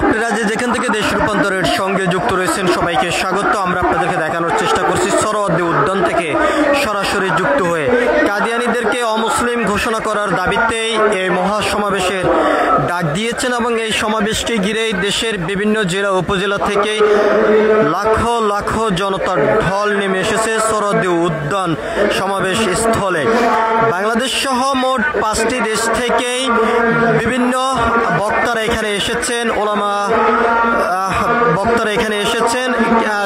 আপনারা যেখান থেকে দেশ রূপান্তরের সঙ্গে যুক্ত রয়েছেন সবাইকে স্বাগত। আমরা আপনাদেরকে দেখানোর চেষ্টা করছি সোহরাওয়ার্দী উদ্যান থেকে সরাসরি যুক্ত হয়ে কাদিয়ানীদেরকে অমুসলিম ঘোষণা করার দাবিতেই এই মহাসমাবেশের ডাক দিয়েছেন এবং এই সমাবেশকে ঘিরেই দেশের বিভিন্ন জেলা উপজেলা থেকে লাখো লাখো জনতার ঢল নেমে এসেছে সোহরাওয়ার্দী উদ্যান সমাবেশ স্থলে। বাংলাদেশ সহ মোট 5টি দেশ থেকেই বিভিন্ন বক্তারা এখানে এসেছেন, ওলামা বক্তারা এখানে এসেছেন।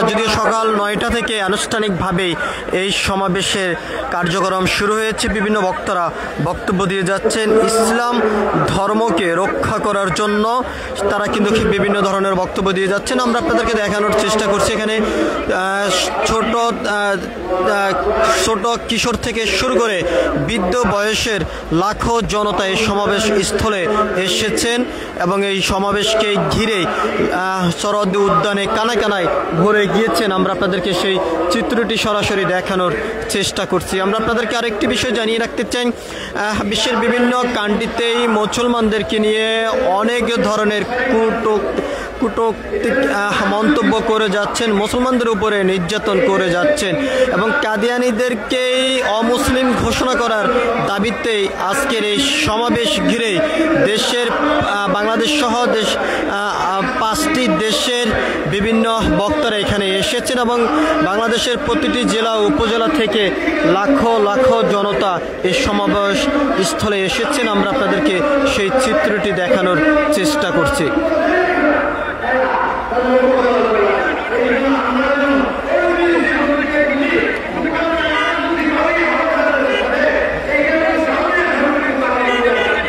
যদিও সকাল 9টা থেকে আনুষ্ঠানিকভাবেই এই সমাবেশের কার্যক্রম শুরু হয়েছে। বিভিন্ন বক্তারা বক্তব্য দিয়ে যাচ্ছেন ইসলাম ধর্মকে রক্ষা করার জন্য। তারা কিন্তু বিভিন্ন ধরনের বক্তব্য দিয়ে যাচ্ছেন। আমরা আপনাদেরকে দেখানোর চেষ্টা করছি এখানে ছোট কিশোর থেকে শুরু করে বৃদ্ধ বয়সের লাখো জনতা এই সমাবেশ স্থলে এসেছেন এবং এই সমাবেশকে ঘিরে সোহরাওয়ার্দী উদ্যানে কানায় কানায় ভরে গিয়েছেন। আমরা আপনাদেরকে সেই চিত্রটি সরাসরি দেখানোর চেষ্টা করছি। আমরা আপনাদেরকে আরেকটি বিষয় জানিয়ে রাখতে চাই, বিশ্বের বিভিন্ন কান্ট্রিতেই মুসলমানদেরকে নিয়ে অনেক ধরনের কূটনৈতিক মন্তব্য করে যাচ্ছেন, মুসলমানদের উপরে নির্যাতন করে যাচ্ছেন এবং কাদিয়ানীদেরকেই অমুসলিম ঘোষণা করার দাবিতেই আজকের এই সমাবেশ ঘিরে দেশের বাংলাদেশ সহ 5টি দেশের বিভিন্ন বক্তারা এখানে এসেছেন এবং বাংলাদেশের প্রতিটি জেলা উপজেলা থেকে লাখো লাখো জনতা এই সমাবেশ স্থলে এসেছেন। আমরা আপনাদেরকে সেই চিত্রটি দেখানোর চেষ্টা করছি।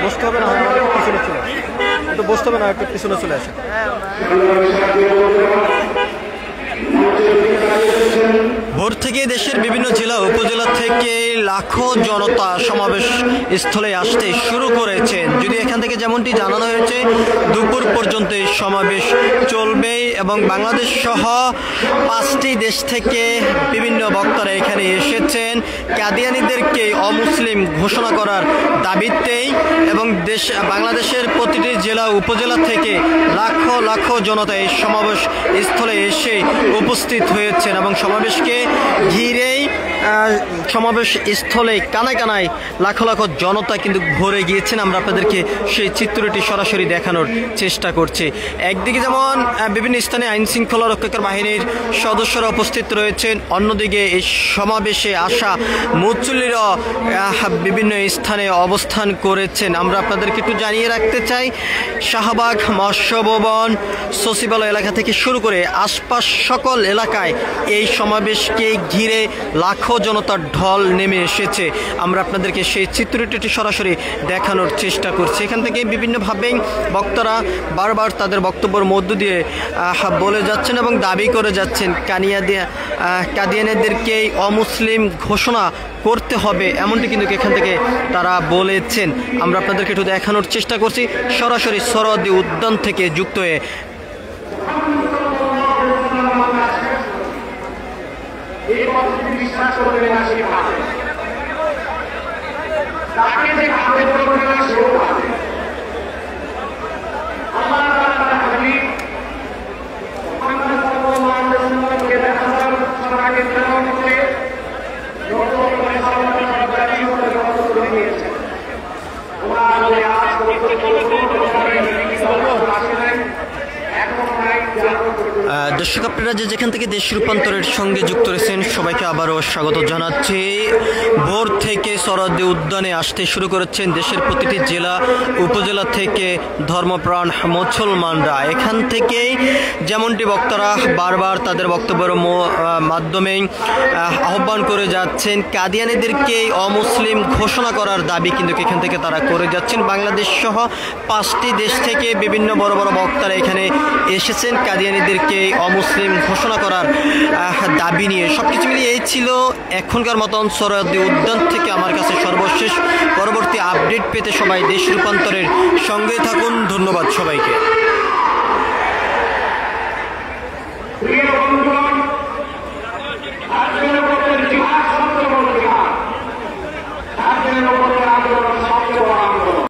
বসতে হবে না, পিছনে চলে আসে, একটু বসতে হবে না, একটু পিছনে চলে আসে। ভোর থেকে দেশের বিভিন্ন জেলা উপজেলা থেকে লাখো জনতা সমাবেশ স্থলে আসতে শুরু করেছেন। যদি এখান থেকে যেমনটি জানানো হয়েছে দুপুর পর্যন্ত এই সমাবেশ চলবে এবং বাংলাদেশ সহ 5টি দেশ থেকে বিভিন্ন বক্তারা এখানে এসেছেন কাদিয়ানীদেরকে অমুসলিম ঘোষণা করার দাবিতেই এবং বাংলাদেশের প্রতিটি জেলা উপজেলা থেকে লাখো লাখো জনতা এই সমাবেশ স্থলে এসে উপস্থিত হয়েছেন এবং সমাবেশকে ঘিরেই সমাবেশ স্থলে কানায় কানায় লাখো লাখো জনতা কিন্তু ভরে গিয়েছেন। আমরা আপনাদেরকে সেই চিত্রটি সরাসরি দেখানোর চেষ্টা করছি। একদিকে যেমন বিভিন্ন স্থানে আইন শৃঙ্খলা রক্ষাকারী বাহিনীর সদস্যরা উপস্থিত রয়েছেন, অন্যদিকে এই সমাবেশে আসা মুসল্লিরা বিভিন্ন স্থানে অবস্থান করেছেন। আমরা আপনাদেরকে একটু জানিয়ে রাখতে চাই, শাহবাগ, মৎস্য ভবন, সচিবালয় এলাকা থেকে শুরু করে আশপাশ সকল এলাকায় এই সমাবেশকে ঘিরে লাখো জনতার ঢল নেমে এসেছে। আমরা আপনাদেরকে সেই চিত্রটি সরাসরি দেখানোর চেষ্টা করছি। এখান থেকে বিভিন্নভাবে বক্তারা বারবার তাদের বক্তব্যের মধ্য দিয়ে বলে যাচ্ছেন এবং দাবি করে যাচ্ছেন কাদিয়ানীদেরকে অমুসলিম ঘোষণা করতে হবে, এমনটি কিন্তু এখান থেকে তারা বলেছেন। আমরা আপনাদেরকে একটু দেখানোর চেষ্টা করছি সরাসরি সোহরাওয়ার্দী উদ্যান থেকে যুক্ত হয়ে। দর্শক, আপনারা যেখান থেকে দেশ রূপান্তরের সঙ্গে যুক্ত রয়েছেন সবাইকে আবারও স্বাগত জানাচ্ছি। ভোর থেকে সোহরাওয়ার্দী উদ্যানে আসতে শুরু করেছেন দেশের প্রতিটি জেলা উপজেলা থেকে ধর্মপ্রাণ মুসলমানরা। এখান থেকেই যেমনটি বক্তারা বারবার তাদের বক্তব্যের মাধ্যমে আহ্বান করে যাচ্ছেন কাদিয়ানীদেরকে অমুসলিম ঘোষণা করার দাবি কিন্তু এখান থেকে তারা করে যাচ্ছেন। বাংলাদেশ সহ 5টি দেশ থেকে বিভিন্ন বড় বড় বক্তারা এখানে এসেছেন কাদিয়ানীদেরকে অমুসলিম ঘোষণা করার দাবি নিয়ে। সবকিছু মিলিয়ে এই ছিল এখনকার মতন সোহরাওয়ার্দী উদ্যান থেকে আমার কাছে সর্বশেষ। পরবর্তী আপডেট পেতে সবাই দেশ রূপান্তরের সঙ্গে থাকুন। ধন্যবাদ সবাইকে।